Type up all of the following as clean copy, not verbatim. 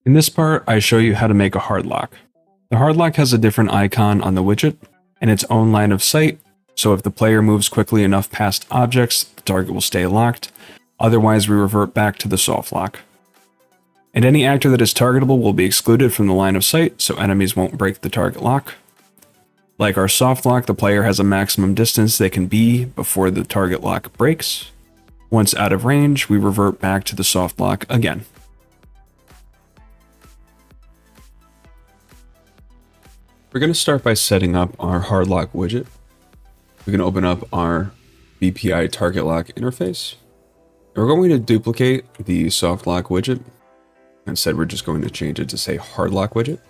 In this part, I show you how to make a hard lock. The hard lock has a different icon on the widget and its own line of sight, so if the player moves quickly enough past objects, the target will stay locked. Otherwise, we revert back to the soft lock. And any actor that is targetable will be excluded from the line of sight, so enemies won't break the target lock. Like our soft lock, the player has a maximum distance they can be before the target lock breaks. Once out of range, we revert back to the soft lock again. We're going to start by setting up our hard lock widget. We're going to open up our BPI target lock interface. And we're going to duplicate the soft lock widget. Instead, we're just going to change it to say hard lock widget.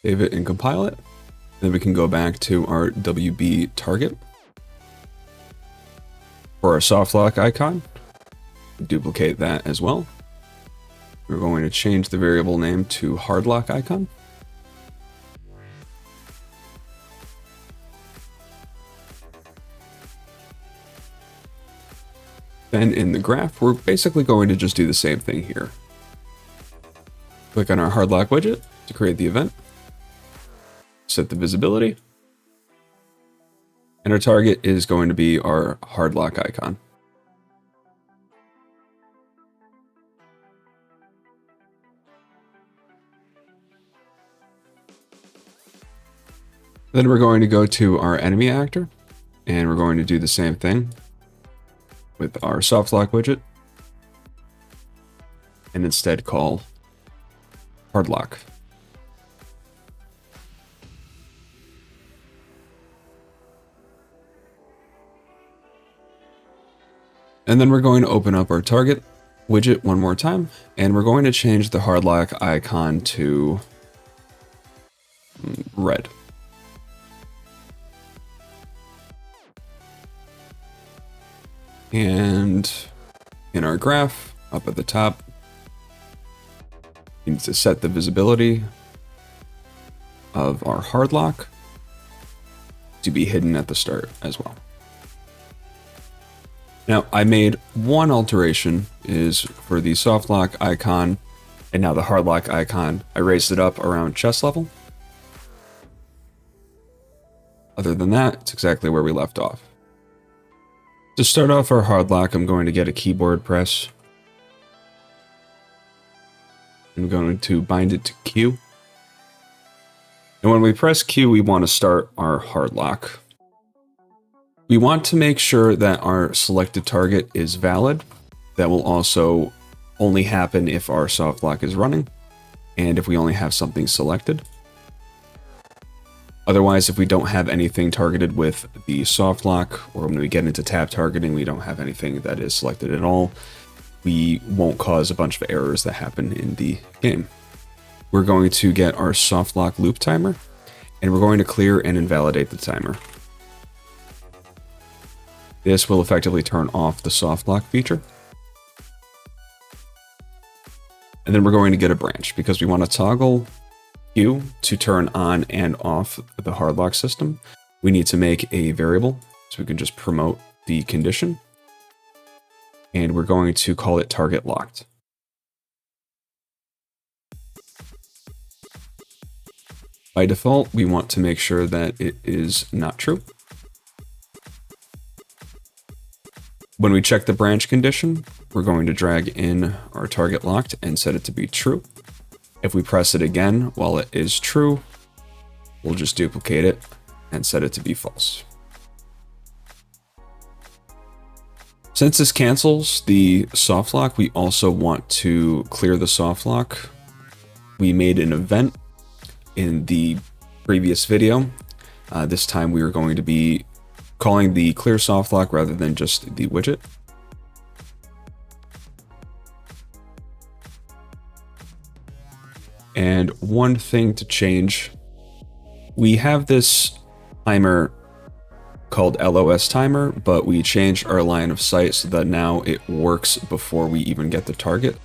Save it and compile it. Then we can go back to our WB target. For our soft lock icon, duplicate that as well. We're going to change the variable name to hard lock icon. Then in the graph, we're basically going to just do the same thing here. Click on our hard lock widget to create the event. Set the visibility. And our target is going to be our hard lock icon. Then we're going to go to our enemy actor, and we're going to do the same thing with our soft lock widget, and instead call hard lock. And then we're going to open up our target widget one more time, and we're going to change the hard lock icon to red. And in our graph, up at the top, we need to set the visibility of our hard lock to be hidden at the start as well. Now, I made one alteration is for the soft lock icon and now the hard lock icon. I raised it up around chest level. Other than that, it's exactly where we left off. To start off our hard lock, I'm going to get a keyboard press. I'm going to bind it to Q. And when we press Q, we want to start our hard lock. We want to make sure that our selected target is valid. That will also only happen if our soft lock is running and if we only have something selected. Otherwise, if we don't have anything targeted with the soft lock, or when we get into tab targeting, we don't have anything that is selected at all, we won't cause a bunch of errors that happen in the game. We're going to get our soft lock loop timer, and we're going to clear and invalidate the timer. This will effectively turn off the soft lock feature. And then we're going to get a branch because we want to toggle Q to turn on and off the hard lock system. We need to make a variable so we can just promote the condition. And we're going to call it target locked. By default, we want to make sure that it is not true. When we check the branch condition, we're going to drag in our target locked and set it to be true. If we press it again while it is true, we'll just duplicate it and set it to be false. Since this cancels the soft lock, we also want to clear the soft lock. We made an event in the previous video. This time we are going to be calling the clear soft lock rather than just the widget. And one thing to change, we have this timer called LOS timer, but we changed our line of sight so that now it works before we even get the target.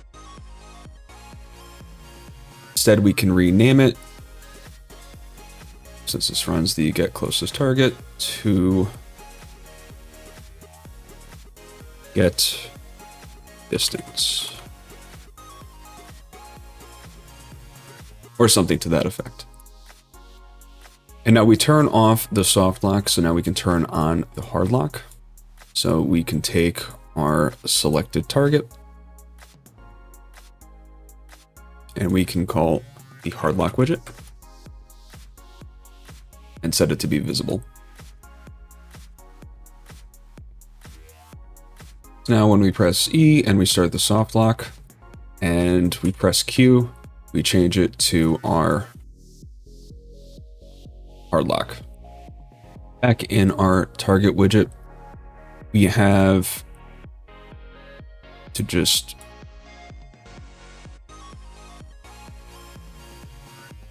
Instead, we can rename it, since this runs the get closest target, to get distance. Or something to that effect. And now we turn off the soft lock, so now we can turn on the hard lock. So we can take our selected target and we can call the hard lock widget and set it to be visible. Now when we press E and we start the soft lock and we press Q, we change it to our hard lock. Back in our target widget, we have to just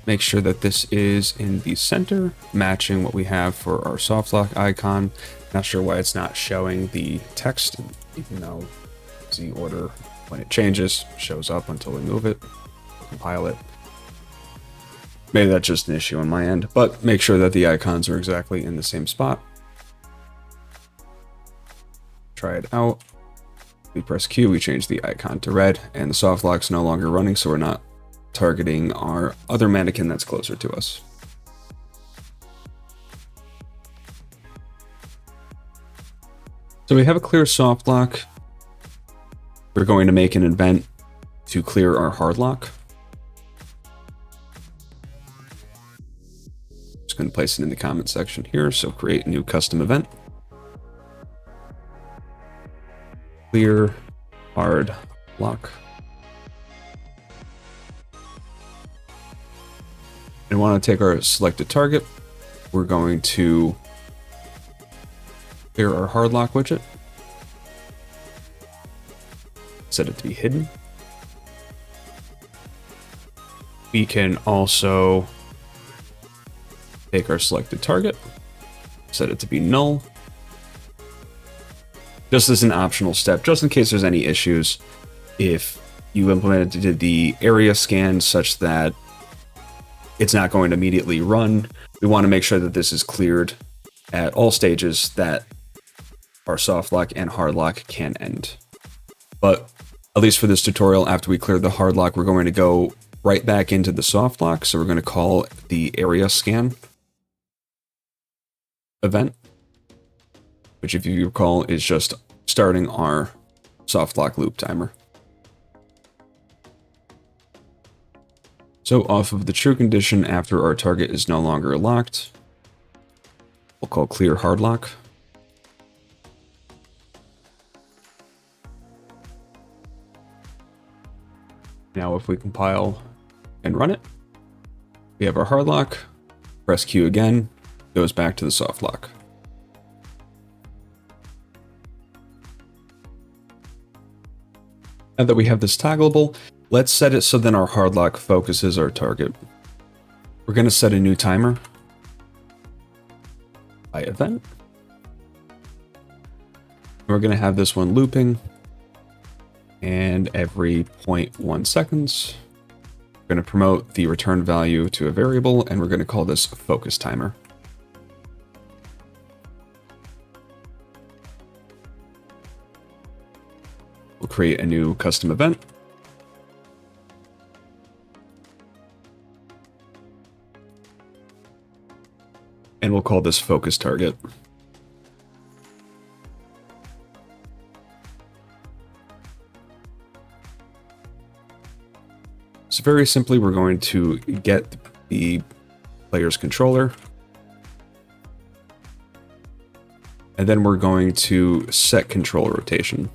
make sure that this is in the center, matching what we have for our soft lock icon. Not sure why it's not showing the text, even though the order when it changes shows up until we move it, compile it. Maybe that's just an issue on my end, but make sure that the icons are exactly in the same spot. Try it out. We press Q, we change the icon to red, and the soft lock's no longer running, so we're not targeting our other mannequin that's closer to us. So we have a clear soft lock. We're going to make an event to clear our hard lock. Just going to place it in the comment section here. So create a new custom event. Clear hard lock. And we want to take our selected target. We're going to clear our hard lock widget. Set it to be hidden. We can also take our selected target, set it to be null. Just as an optional step, just in case there's any issues, if you implemented the area scan such that it's not going to immediately run, we want to make sure that this is cleared at all stages that our soft lock and hard lock can end. But at least for this tutorial, after we clear the hard lock, we're going to go right back into the soft lock. So we're going to call the area scan event, which if you recall is just starting our soft lock loop timer. So off of the true condition after our target is no longer locked, we'll call clear hard lock. Now if we compile and run it, we have our hard lock, press Q again, goes back to the soft lock. Now that we have this toggleable, let's set it so then our hard lock focuses our target. We're going to set a new timer by event. We're going to have this one looping, and every 0.1 seconds, we're going to promote the return value to a variable, and we're going to call this focus timer. We'll create a new custom event. And we'll call this focus target. So very simply, we're going to get the player's controller. And then we're going to set control rotation.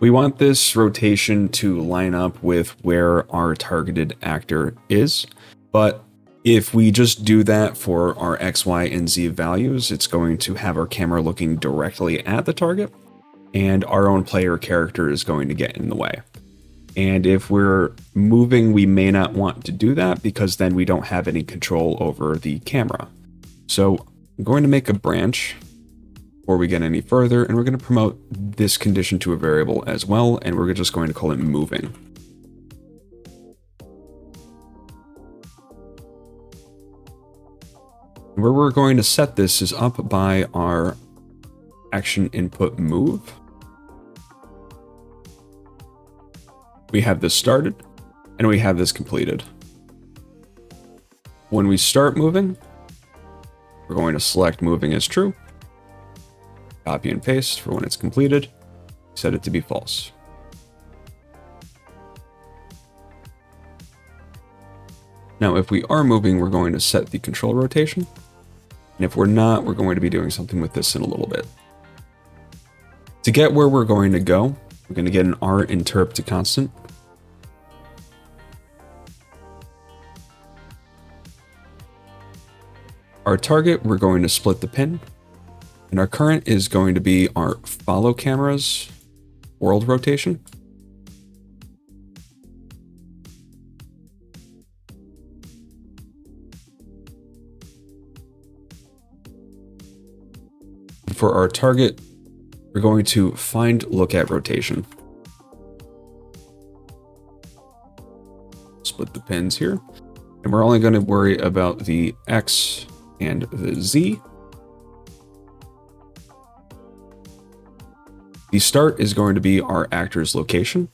We want this rotation to line up with where our targeted actor is, but if we just do that for our X, Y, and Z values, it's going to have our camera looking directly at the target, and our own player character is going to get in the way. And if we're moving, we may not want to do that because then we don't have any control over the camera. So I'm going to make a branch before we get any further, and we're going to promote this condition to a variable as well, and we're just going to call it moving. Where we're going to set this is up by our action input move. We have this started, and we have this completed. When we start moving, we're going to select moving as true, copy and paste for when it's completed, set it to be false. Now, if we are moving, we're going to set the control rotation. And if we're not, we're going to be doing something with this in a little bit. To get where we're going to go, we're going to get an R interp to constant. Our target, we're going to split the pin. And our current is going to be our follow camera's world rotation. For our target, we're going to find look at rotation. Split the pins here. And we're only going to worry about the X and the Z. The start is going to be our actor's location.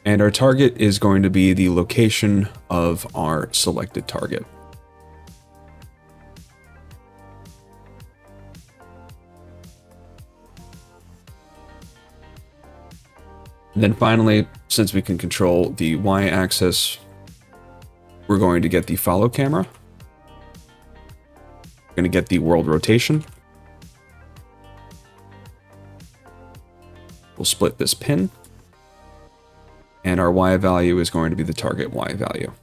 And our target is going to be the location of our selected target. And then finally, since we can control the Y-axis, we're going to get the follow camera. We're going to get the world rotation. We'll split this pin. And our Y value is going to be the target Y value.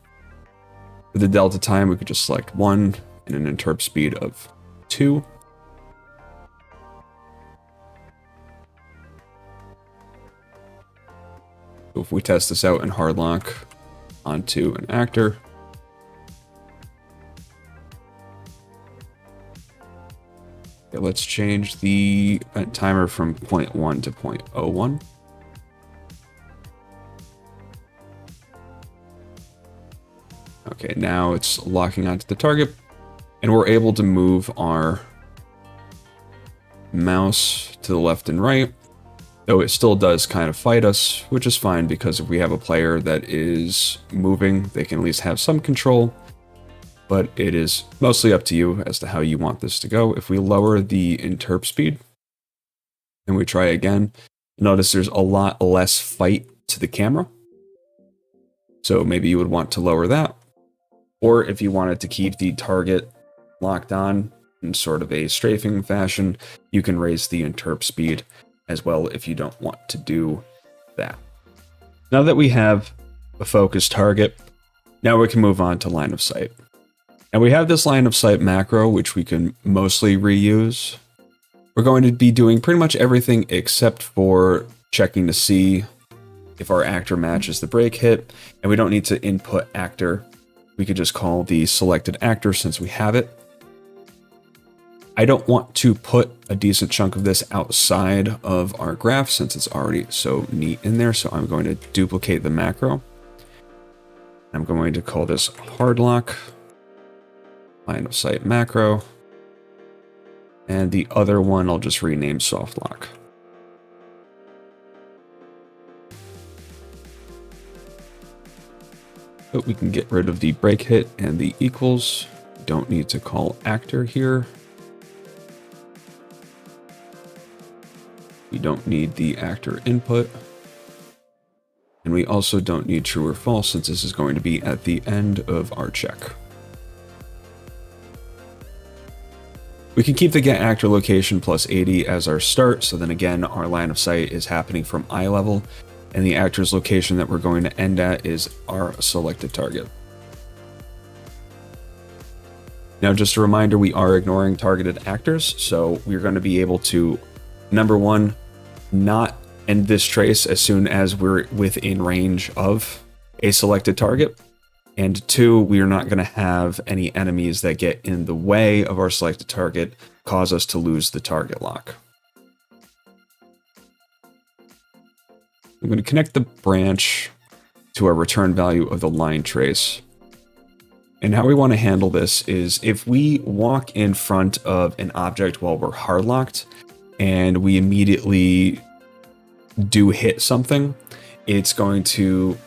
For the delta time, we could just select 1 and an interp speed of 2. So if we test this out in hard lock onto an actor, okay, let's change the event timer from 0.1 to 0.01. Okay, now it's locking onto the target, and we're able to move our mouse to the left and right, though it still does kind of fight us, which is fine because if we have a player that is moving, they can at least have some control, but it is mostly up to you as to how you want this to go. If we lower the interp speed and we try again, notice there's a lot less fight to the camera. So maybe you would want to lower that. Or if you wanted to keep the target locked on in sort of a strafing fashion, you can raise the interp speed as well if you don't want to do that. Now that we have a focused target, now we can move on to line of sight. And we have this line of sight macro, which we can mostly reuse. We're going to be doing pretty much everything except for checking to see if our actor matches the break hit, and we don't need to input actor. We could just call the selected actor since we have it. I don't want to put a decent chunk of this outside of our graph since it's already so neat in there, so I'm going to duplicate the macro. I'm going to call this hard lock, line of sight macro, and the other one I'll just rename soft lock. But we can get rid of the break hit and the equals. Don't need to call actor here. We don't need the actor input. And we also don't need true or false since this is going to be at the end of our check. We can keep the get actor location plus 80 as our start, so then again our line of sight is happening from eye level, and the actor's location that we're going to end at is our selected target. Now just a reminder, we are ignoring targeted actors, so we're going to be able to, number one, not end this trace as soon as we're within range of a selected target. And two, we are not going to have any enemies that get in the way of our selected target, cause us to lose the target lock. I'm going to connect the branch to our return value of the line trace. And how we want to handle this is if we walk in front of an object while we're hard locked and we immediately do hit something, it's going to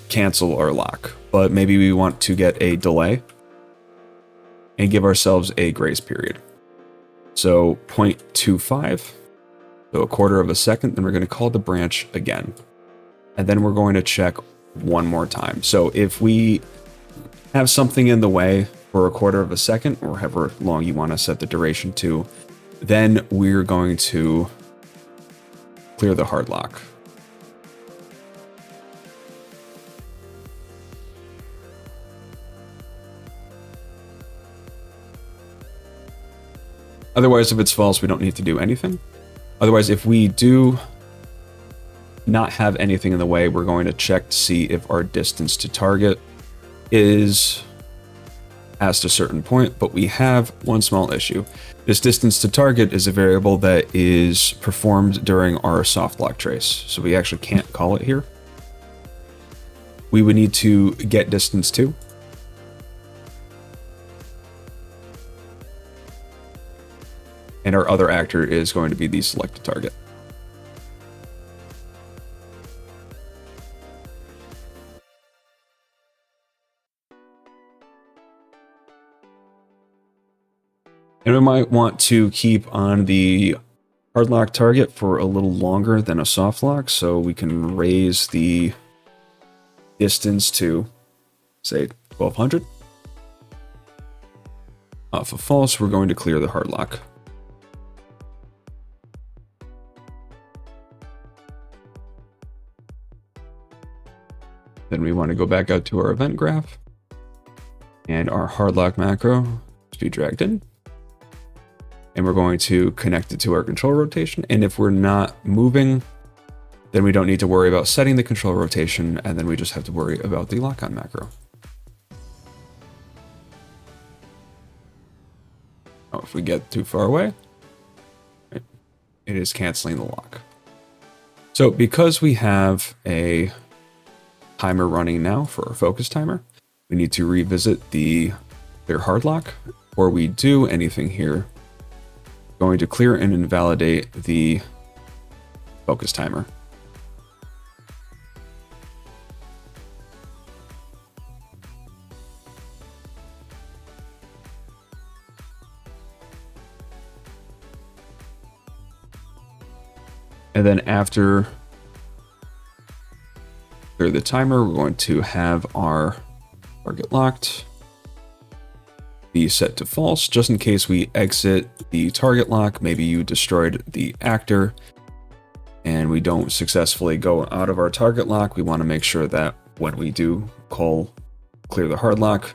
cancel our lock. But maybe we want to get a delay and give ourselves a grace period. So 0.25, so a quarter of a second, then we're going to call the branch again. And then we're going to check one more time. So if we have something in the way for a quarter of a second, or however long you want to set the duration to, then we're going to clear the hard lock. Otherwise, if it's false, we don't need to do anything. Otherwise, if we do not have anything in the way, we're going to check to see if our distance to target is past a certain point, but we have one small issue. This distance to target is a variable that is performed during our soft lock trace, so we actually can't call it here. We would need to get distance to. And our other actor is going to be the selected target. And we might want to keep on the hard lock target for a little longer than a soft lock, so we can raise the distance to, say, 1200. Off of false, we're going to clear the hard lock. Then we want to go back out to our event graph, and our hard lock macro to be dragged in. And we're going to connect it to our control rotation. And if we're not moving, then we don't need to worry about setting the control rotation, and then we just have to worry about the lock-on macro. Oh, if we get too far away, it is canceling the lock. So because we have a timer running now for our focus timer, we need to revisit the clear hard lock. Before we do anything here, going to clear and invalidate the focus timer. And then after clear the timer, we're going to have our target locked be set to false, just in case we exit the target lock. Maybe you destroyed the actor and we don't successfully go out of our target lock. We want to make sure that when we do call clear the hard lock,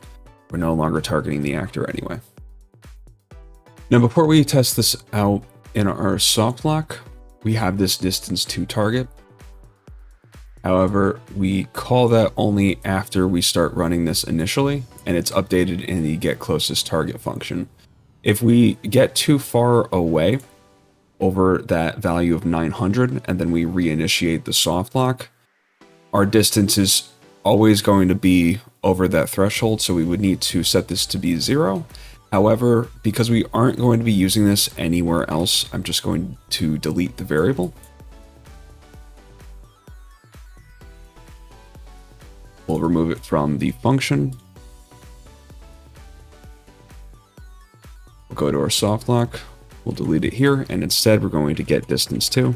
we're no longer targeting the actor anyway. Now, before we test this out in our soft lock, we have this distance to target. However, we call that only after we start running this initially, and it's updated in the get closest target function. If we get too far away over that value of 900 and then we reinitiate the soft lock, our distance is always going to be over that threshold, so we would need to set this to be 0. However, because we aren't going to be using this anywhere else, I'm just going to delete the variable. We'll remove it from the function. We'll go to our soft lock. We'll delete it here, and instead we're going to get distance to.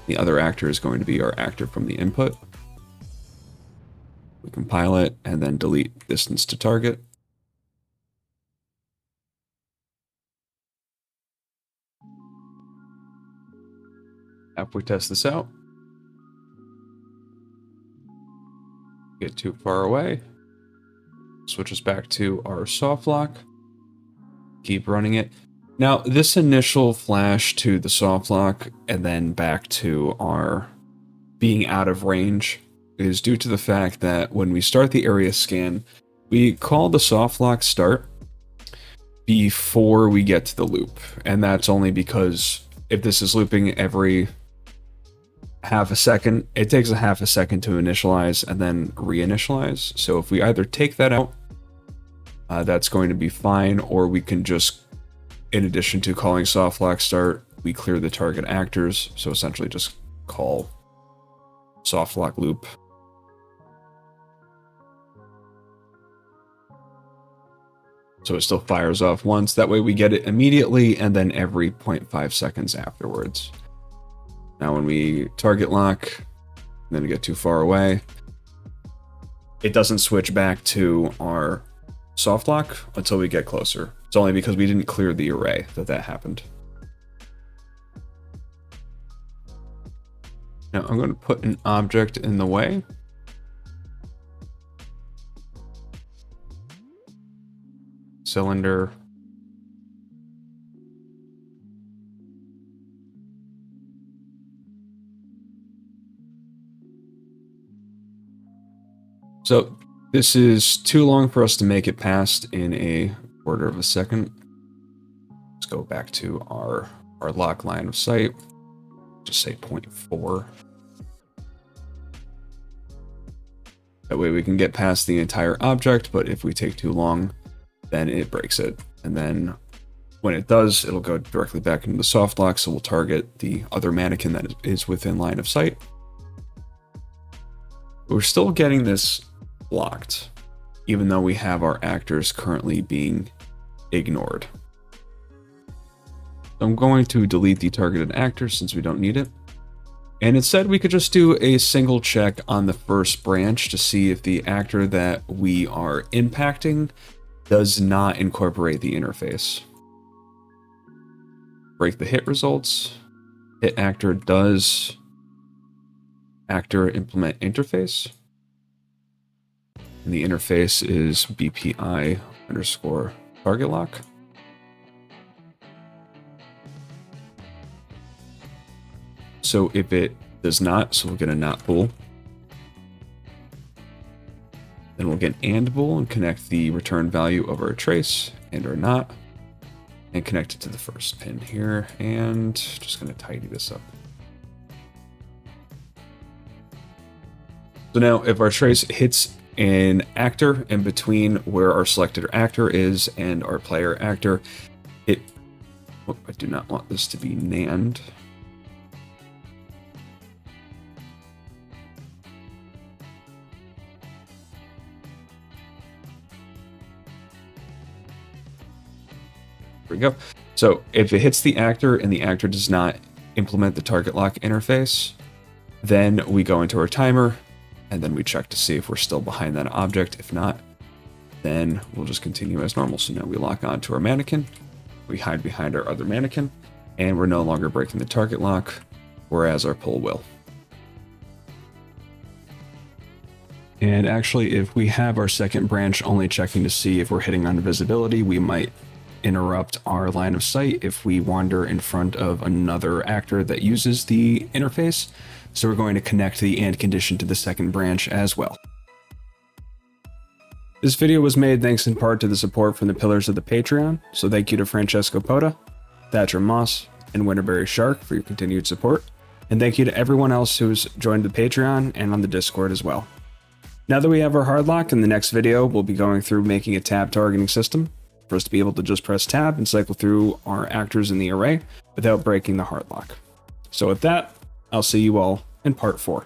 The other actor is going to be our actor from the input. We compile it and then delete distance to target. After we test this out, get too far away, switch us back to our soft lock, keep running it. Now, this initial flash to the soft lock and then back to our being out of range is due to the fact that when we start the area scan, we call the soft lock start before we get to the loop. And that's only because if this is looping every half a second. It takes a half a second to initialize and then reinitialize. So if we either take that out, that's going to be fine, or we can just, in addition to calling soft lock start, we clear the target actors. So essentially just call soft lock loop. So it still fires off once. That way we get it immediately and then every 0.5 seconds afterwards. Now when we target lock, then we get too far away, it doesn't switch back to our soft lock until we get closer. It's only because we didn't clear the array that happened. Now I'm going to put an object in the way. Cylinder. So this is too long for us to make it past in a quarter of a second. Let's go back to our lock line of sight. Just say 0.4. That way we can get past the entire object, but if we take too long, then it breaks it. And then when it does, it'll go directly back into the soft lock, so we'll target the other mannequin that is within line of sight. We're still getting this blocked, even though we have our actors currently being ignored. So I'm going to delete the targeted actor since we don't need it. And instead we could just do a single check on the first branch to see if the actor that we are impacting does not incorporate the interface. Break the hit results. Hit actor does actor implement interface. And the interface is BPI underscore target lock. So if it does not, so we'll get a not bool. Then we'll get and bool and connect the return value of our trace and or not, and connect it to the first pin here. And just going to tidy this up. So now if our trace hits an actor in between where our selected actor is and our player actor, I do not want this to be NAND. There we go. So if it hits the actor and the actor does not implement the target lock interface, then we go into our timer and then we check to see if we're still behind that object. If not, then we'll just continue as normal. So now we lock onto our mannequin, we hide behind our other mannequin, and we're no longer breaking the target lock, whereas our pull will. And actually, if we have our second branch only checking to see if we're hitting on visibility, we might interrupt our line of sight if we wander in front of another actor that uses the interface. So we're going to connect the AND condition to the second branch as well. This video was made thanks in part to the support from the pillars of the Patreon, so thank you to Francesco Pota, Thatcher Moss, and Winterberry Shark for your continued support, and thank you to everyone else who's joined the Patreon and on the Discord as well. Now that we have our hard lock, in the next video we'll be going through making a tab targeting system for us to be able to just press tab and cycle through our actors in the array without breaking the hard lock. So with that, I'll see you all in part 4.